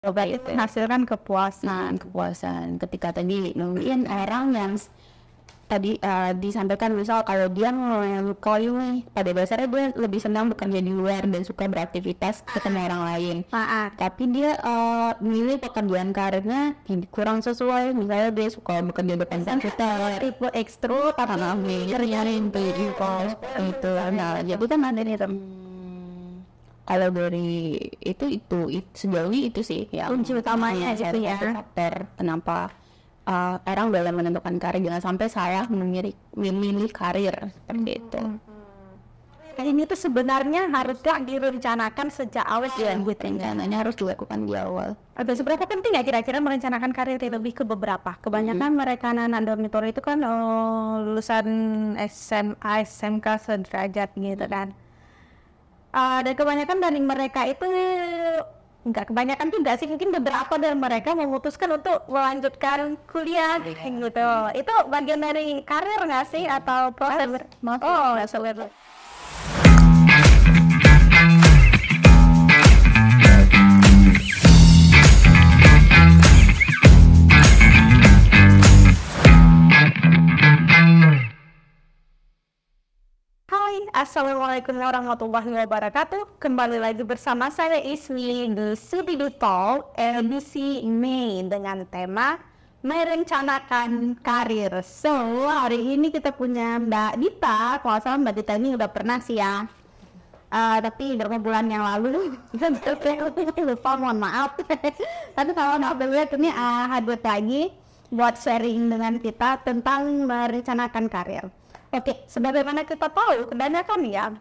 coba itu menghasilkan kepuasan. Ketika tadi mungkin orang yang tadi disampaikan misal kalau dia menyukai nih, pada dasarnya dia lebih senang bekerja di luar dan suka beraktivitas ketemu orang lain. Tapi dia milih pekerjaan karirnya kurang sesuai, misalnya dia suka bekerja di komputer, tipe ekstro karena nyariin itu. Nah, jadi kan ada nih kalau dari itu sejauh ini itu sih ya kunci utamanya gitu ya. Faktor kenapa orang dalam menentukan karir, jangan sampai saya memilih karir seperti itu. Ini tuh sebenarnya harusnya direncanakan sejak awal dan rencananya harus dilakukan di awal. Atau seberapa penting ya kira-kira merencanakan karir itu? Lebih ke beberapa. Kebanyakan mereka anak dormitory itu kan lulusan SMA, SMK sederajat gitu kan. Dan kebanyakan dari mereka itu enggak kebanyakan juga sih, mungkin beberapa dari mereka memutuskan untuk melanjutkan kuliah gitu. Itu bagian dari karir nggak sih atau proses? Sebenarnya. Assalamualaikum warahmatullahi wabarakatuh. Kembali lagi bersama saya Ismi di Studio Talk edisi Mei dengan tema merencanakan karir. So, hari ini kita punya Mbak Dita. Kalau salah Mbak Dita ini udah pernah sih ya. Tapi beberapa bulan yang lalu lupa, mohon maaf. Tapi kalau Mbak lihat ini hadir lagi buat sharing dengan kita tentang merencanakan karir. Oke, sebagaimana kita tahu, kebanyakan ya,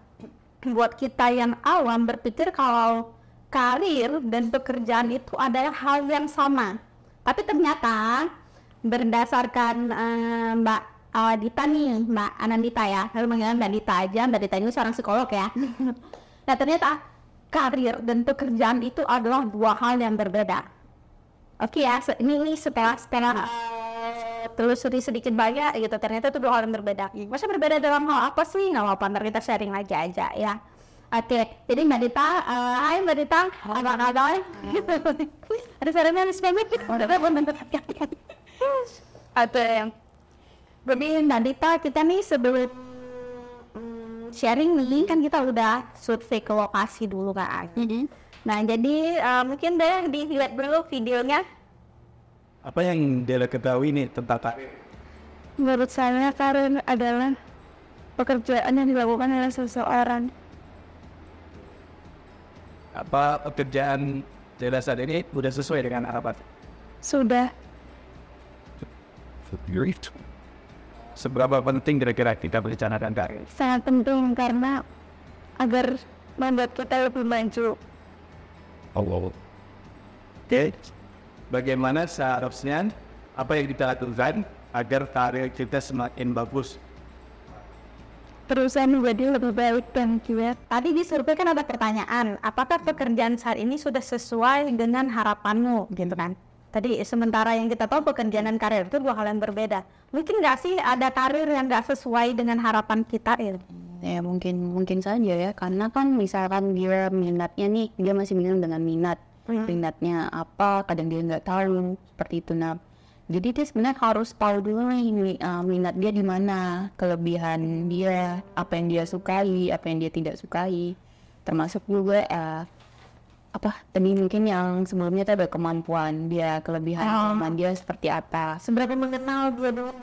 buat kita yang awam berpikir kalau karir dan pekerjaan itu adalah hal yang sama. Tapi ternyata berdasarkan Mbak Dita nih, Mbak Anandita ya, lalu manggilnya Mbak Dita aja, Mbak Dita ini seorang psikolog ya. Nah ternyata karir dan pekerjaan itu adalah dua hal yang berbeda. Oke ya, ini setelah telusuri sedikit banyak gitu, ternyata itu dua hal yang berbeda. Masa berbeda dalam hal apa sih? Nggak apa-apa, ntar kita sharing aja ya. Oke, jadi Mbak Dita, hai Mbak Dita, apa kabar? Ada suaranya harus pamit. Jadi Mbak Dita, kita nih sebelum sharing nih, kan kita udah survei ke lokasi dulu kan. Nah jadi mungkin deh dilihat dulu videonya. Apa yang dia ketahui nih tentang karir? Menurut saya karir adalah pekerjaan yang dilakukan oleh seseorang. Apa pekerjaan Dela saat ini sudah sesuai dengan harapan? Sudah. Seberapa penting kira-kira kita merencanakan karir? Sangat penting karena agar membuat kita lebih maju. Oke. Bagaimana seharusnya apa yang kita lakukan agar karir kita semakin bagus? Perusahaan menjadi lebih baik dan juga. Tadi di survei kan ada pertanyaan, apakah pekerjaan saat ini sudah sesuai dengan harapanmu, gitu kan? Tadi sementara yang kita tahu pekerjaan dan karir itu dua hal yang berbeda. Mungkin nggak sih ada karir yang nggak sesuai dengan harapan kita ya? Ya mungkin saja ya, karena kan misalkan dia minatnya nih, dia masih bingung dengan minatnya apa, kadang dia nggak tahu seperti itu. Nah jadi dia sebenarnya harus tahu dulu nih minat dia di mana, kelebihan dia, apa yang dia sukai, apa yang dia tidak sukai, termasuk juga tadi mungkin yang sebelumnya tadi kemampuan dia, kelebihan dia seperti apa, seberapa mengenal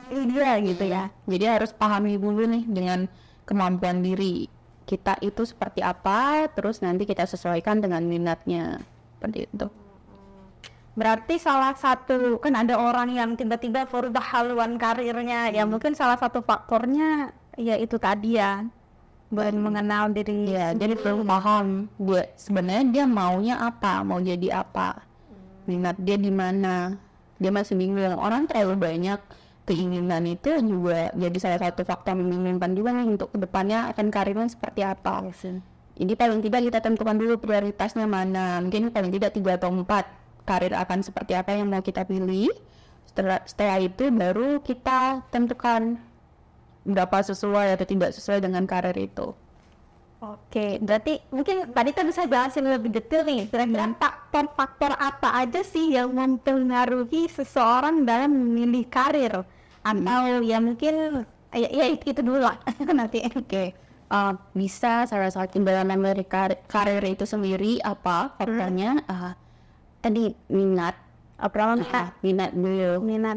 dia gitu ya. Jadi harus pahami dulu nih dengan kemampuan diri kita itu seperti apa, terus nanti kita sesuaikan dengan minatnya. Seperti itu. Berarti salah satu, kan ada orang yang tiba-tiba berubah haluan karirnya, ya mungkin salah satu faktornya ya itu tadi ya, buat mengenal diri. Ya, jadi perlu paham buat sebenarnya dia maunya apa, mau jadi apa, minat dia di mana. Dia masih bingung. Orang terlalu banyak keinginan itu juga jadi salah satu faktor membingungkan juga nih untuk kedepannya akan karirnya seperti apa. Jadi paling tidak kita tentukan dulu prioritasnya mana. Mungkin paling tidak 3 atau 4 karir akan seperti apa yang mau kita pilih. Setelah itu baru kita tentukan berapa sesuai atau tidak sesuai dengan karir itu. Oke, berarti mungkin tadi kan bisa jelasin lebih detail nih, kira-kira faktor-faktor apa aja sih yang mempengaruhi seseorang dalam memilih karir? Atau ya mungkin, ya itu dulu lah, nanti. Oke, bisa salah satu dalam memilih karir itu sendiri apa faktornya? Tadi minat, minat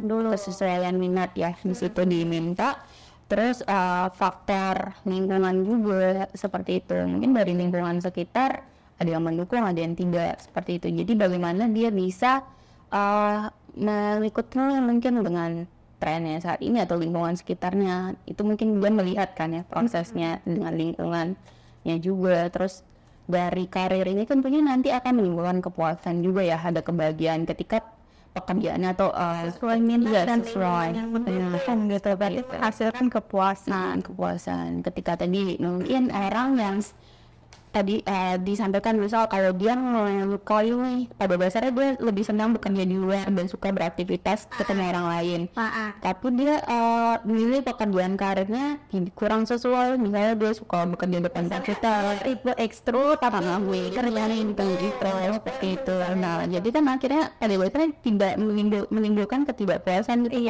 dulu, kesesuaian minat ya di situ diminta. Terus faktor lingkungan juga seperti itu. Mungkin dari lingkungan sekitar ada yang mendukung, ada yang tidak seperti itu. Jadi bagaimana dia bisa mengikuti mungkin dengan trennya saat ini atau lingkungan sekitarnya. Itu mungkin dia melihat kan ya prosesnya dengan lingkungannya juga. Terus dari karir ini tentunya nanti akan menimbulkan kepuasan juga ya, ada kebahagiaan ketika pekerjaannya atau Sesuai minat dan sesuai yang mendukung gitu, berarti menghasilkan kepuasan. Ketika tadi mungkin orang yang tadi disampaikan misal kalau dia menyukai nih, pada dasarnya gue lebih senang bekerja di luar dan suka beraktivitas ketemu orang lain, tapi dia memilih pekerjaan karirnya kurang sesuai, misalnya dia suka bekerja di depan komputer, Tipe ekstro tapi kerjanya yang seperti itu. Nah jadi kan akhirnya pada dasarnya tidak menimbulkan ketidakpuasan gitu.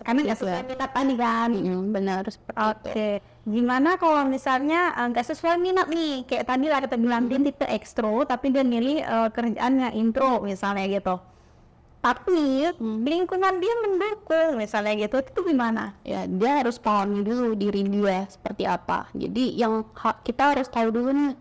karena nggak sesuai minat tadi kan. Benar seperti itu. Oke, gimana kalau misalnya nggak sesuai minat nih, kayak tadi lah kita bilang dia tipe ekstro tapi dia milih kerjaannya intro misalnya gitu, tapi lingkungan dia mendukung misalnya gitu, itu gimana? Ya dia harus pahami dulu diri dia seperti apa. Jadi yang kita harus tahu dulu nih,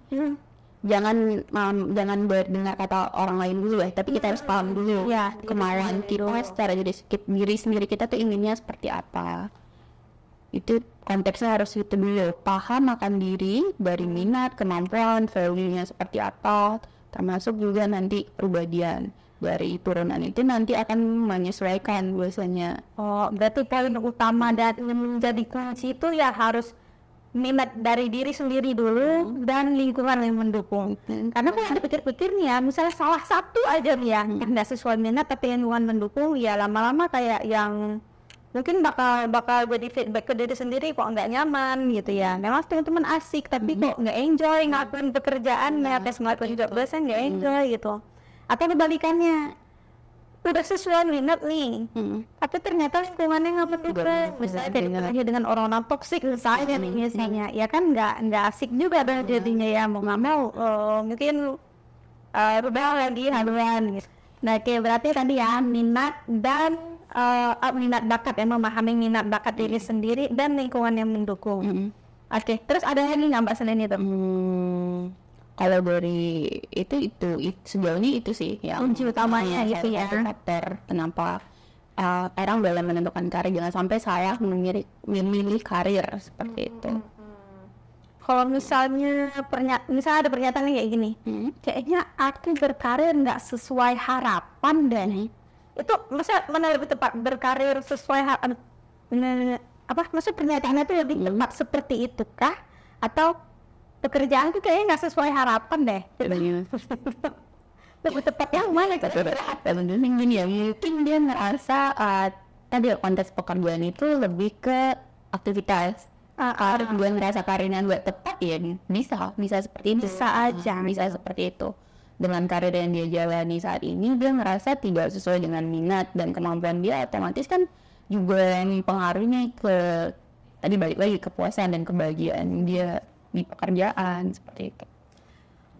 jangan berdengar kata orang lain dulu ya, tapi kita harus paham dulu Ya, kemauan kita secara diri sendiri kita tuh inginnya seperti apa. Itu konteksnya harus itu dulu, paham akan diri dari minat, kemampuan, value-nya seperti apa, termasuk juga nanti perbedaan dari turunan itu nanti akan menyesuaikan biasanya. Oh, berarti poin utama dan yang menjadi kunci itu ya harus minat dari diri sendiri dulu dan lingkungan yang mendukung. Karena kalau ada pikir-pikir nih ya, misalnya salah satu aja nih ya nggak sesuai minat tapi lingkungan mendukung, ya lama-lama kayak yang mungkin bakal jadi feedback ke diri sendiri kok nggak nyaman gitu ya. Memang teman-teman asik tapi kok nggak enjoy ngelakuin pekerjaan, tes ngelakuin job dosen nggak enjoy gitu. Atau kebalikannya, udah sesuai minat nih, tapi ternyata lingkungannya nggak mendukung, misalnya bekerja dengan orang-orang toksik misalnya, ya kan nggak asik juga dong jadinya ya, mau nggak mau mungkin rubah lagi haluan gitu. Nah kayak berarti tadi ya minat dan minat bakat ya, memahami minat bakat diri sendiri dan lingkungan yang mendukung. Oke, terus ada lagi nggak Mbak selain itu? Kalau dari itu sejauh ini itu sih yang kunci utamanya gitu ya. Faktor kenapa orang dalam menentukan karir, jangan sampai saya memilih karir seperti itu. Kalau misalnya ada pernyataan kayak gini, kayaknya aku berkarir nggak sesuai harapan deh. Itu mana lebih tepat, berkarir sesuai harapan? Maksud pernyataannya itu lebih tepat seperti itu kah? Atau pekerjaan itu kayaknya nggak sesuai harapan deh? Lebih tepat yang mana? Gini ya, mungkin dia ngerasa tadi konteks pekerjaan itu lebih ke aktivitas. Kalau gue ngerasa karirnya gue tepat ya bisa seperti itu. Bisa seperti itu. Dengan karir yang dia jalani saat ini, dia ngerasa tidak sesuai dengan minat dan kemampuan dia, otomatis kan juga yang pengaruhnya ke tadi balik lagi kepuasan dan kebahagiaan dia di pekerjaan seperti itu.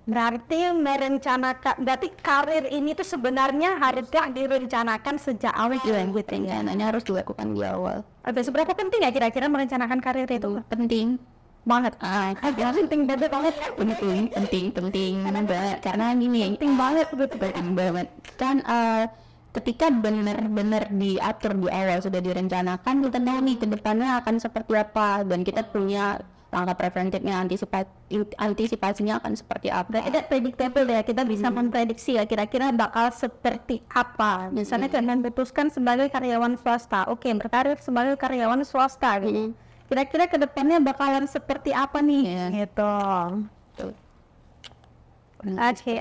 Berarti berarti karir ini tuh sebenarnya harusnya direncanakan sejak awal gitu ya. Ini harus dilakukan di awal. Seberapa penting ya kira-kira merencanakan karir itu? Penting banget. Penting banget. Penting banget karena gini, penting banget kan ketika benar-benar diatur di awal, sudah direncanakan, kita tahu nih ke depannya akan seperti apa dan kita punya langkah preventifnya, antisipasinya akan seperti apa. Itu predictable ya, kita bisa memprediksi ya kira-kira bakal seperti apa. Misalnya kalian memutuskan sebagai karyawan swasta, berkarir sebagai karyawan swasta gitu. Kira-kira ke depannya bakalan seperti apa nih? Gitu. Oke.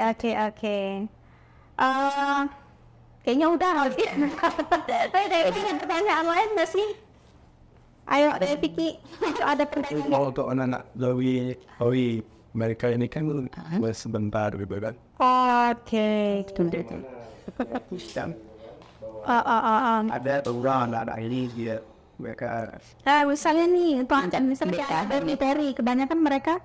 Kayaknya udah harus. Ada pertanyaan lain nggak sih? Ayo, Vicky, ada pertanyaan. Kalau untuk anak-anak dari mereka ini kan sebentar gitu kan. Oke. Ada orang anak ini dia mereka Nah, misalnya nih, misalnya kayak militeri, kebanyakan mereka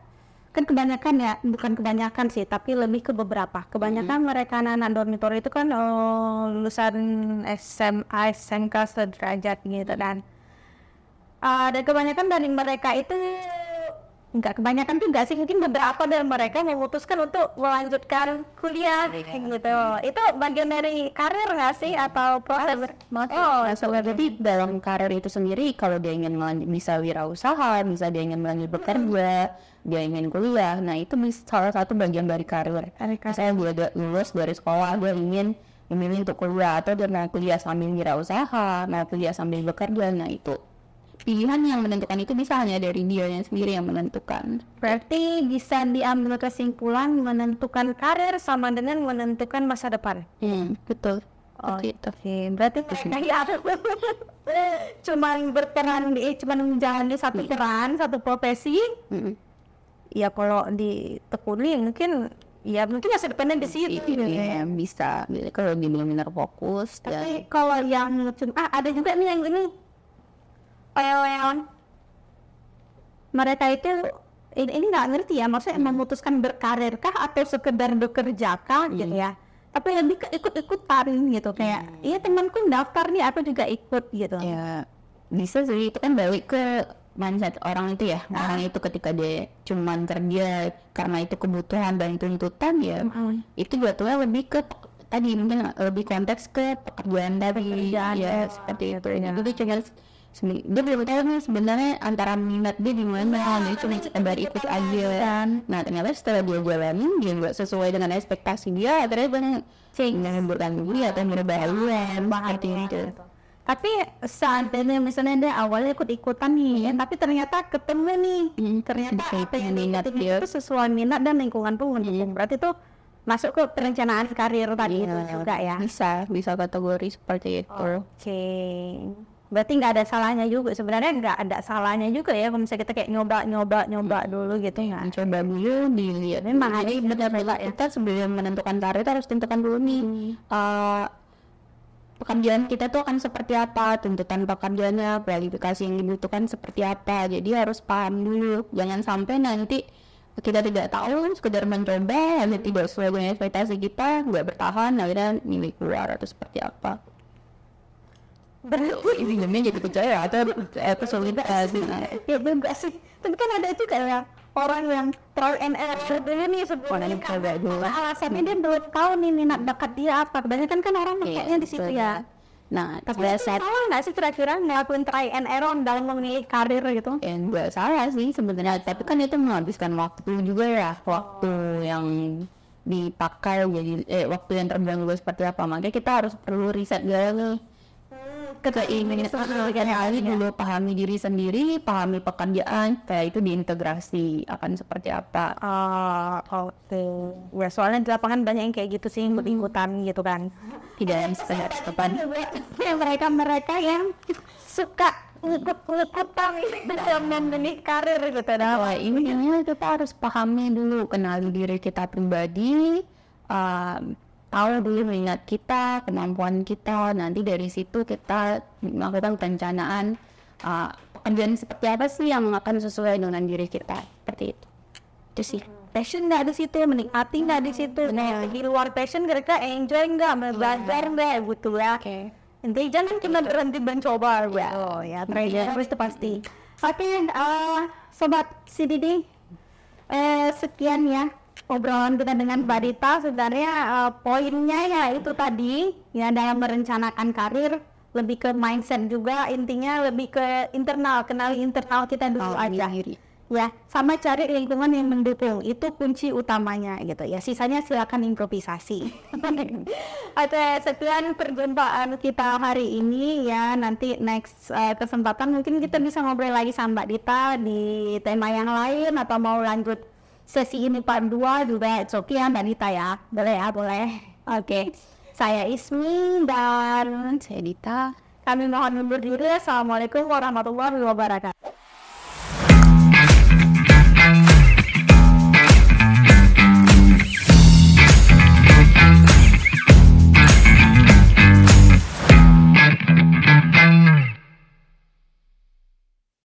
bukan kebanyakan sih, tapi lebih ke beberapa. Kebanyakan mereka anak-anak dormitory itu kan lulusan SMA, SMK sederajat gitu dan kebanyakan dari mereka itu nggak kebanyakan juga sih, mungkin beberapa dari mereka memutuskan untuk melanjutkan kuliah gitu. Itu bagian dari karir nggak sih atau proses? Jadi dalam karir itu sendiri, kalau dia ingin bisa wirausaha, bisa dia ingin melanjut bekerja, dia ingin kuliah, nah itu salah satu bagian dari karir. Saya lulus dari sekolah, gue ingin memilih untuk kuliah, atau dia kuliah sambil wirausaha, kuliah sambil bekerja, nah itu pilihan yang menentukan itu bisa hanya dari dianya sendiri yang menentukan. Berarti bisa diambil kesimpulan menentukan karir sama dengan menentukan masa depan. Betul. Oke, berarti mereka cuman berperan cuman menjalani satu peran, satu profesi. Ya kalau ditekuni mungkin masa depannya di situ. Iya, bisa. Kalau dia benar-benar fokus. Tapi kalau yang ada juga nih yang ini mereka itu ini nggak ngerti ya, maksudnya memutuskan berkarir kah atau sekedar bekerja kah gitu ya, tapi lebih ke ikut-ikutan gitu, kayak iya temanku daftar nih aku juga ikut gitu ya. Bisa sih, itu kan balik ke mindset orang itu ya. Orang itu ketika dia cuman kerja karena itu kebutuhan dan tuntutan ya, itu jatuhnya lebih ke tadi, mungkin lebih konteks ke pekerjaan dari ya seperti itu. Jadi cuma dia belum tahu sebenarnya antara minat dia di mana, dia cuma sekedar ikut aja kan. Nah ternyata setelah dia jalanin, dia nggak sesuai dengan ekspektasi dia, ternyata banyak menimbulkan dia atau berbahagian seperti itu. Tapi seandainya misalnya dia awalnya ikut-ikutan nih, tapi ternyata ketemu nih, ternyata apa yang minat dia itu sesuai minat dan lingkungan pun berarti itu masuk ke perencanaan karir tadi itu juga ya. Bisa kategori seperti itu. Oke. Berarti nggak ada salahnya juga, sebenarnya nggak ada salahnya juga ya kalau misalnya kita kayak nyoba dulu gitu ya. Coba dulu dilihat, memang ini benar-benar kita sebelum menentukan karir harus tentukan dulu nih pekerjaan kita tuh akan seperti apa, tuntutan pekerjaannya, kualifikasi yang dibutuhkan seperti apa. Jadi harus paham dulu, jangan sampai nanti kita tidak tahu, sekedar mencoba, tidak sesuai dengan ekspektasi kita, nggak bertahan, akhirnya milih keluar atau seperti apa. Berarti ini namanya jadi percaya atau kesulitan ya enggak sih, tapi kan ada itu kayak orang yang trial and error ini sebelumnya alasannya dia belum tahu nih minat bakat dia apa, kebanyakan kan orang kayaknya di situ ya. Nah, tapi salah nggak sih kira-kira ngelakuin try and error dalam memilih karir gitu? Ya nggak salah sih sebenarnya, tapi kan itu menghabiskan waktu juga ya, waktu yang dipakai jadi waktu yang terganggu seperti apa, makanya kita harus perlu riset dulu keinginan dulu, pahami diri sendiri, pahami pekerjaan, kayak itu diintegrasi akan seperti apa. Ya, soalnya di lapangan banyak yang kayak gitu sih, ikut-ikutan gitu kan. Tidak yang sekedar depan. Mereka yang suka ikut-ikutan dalam memilih karir gitu. Nah, ini kita harus pahami dulu, kenali diri kita pribadi, tahu dulu minat kita, kemampuan kita, nanti dari situ kita melakukan perencanaan pekerjaan seperti apa sih yang akan sesuai dengan diri kita, seperti itu sih. Passion nggak di situ, menikmati nggak di situ, di luar passion kira-kira enjoy nggak, belajar nggak gitu ya. Intinya jangan cuma berhenti mencoba ya, terus itu pasti. Oke, sobat CDD, sekian ya obrolan kita dengan Mbak Dita. Sebenarnya poinnya ya itu tadi ya, dalam merencanakan karir lebih ke mindset juga, intinya lebih ke internal, kenali internal kita dulu aja ya, sama cari lingkungan yang mendukung, itu kunci utamanya gitu ya, sisanya silakan improvisasi. Oke, sekian perjumpaan kita hari ini ya, nanti next kesempatan mungkin kita bisa ngobrol lagi sama Mbak Dita di tema yang lain, atau mau lanjut sesi ini part 2 juga oke ya Mbak Dita ya, boleh ya, boleh. Oke, saya Ismi dan saya Dita. Kami mohon undur diri. Assalamualaikum warahmatullahi wabarakatuh.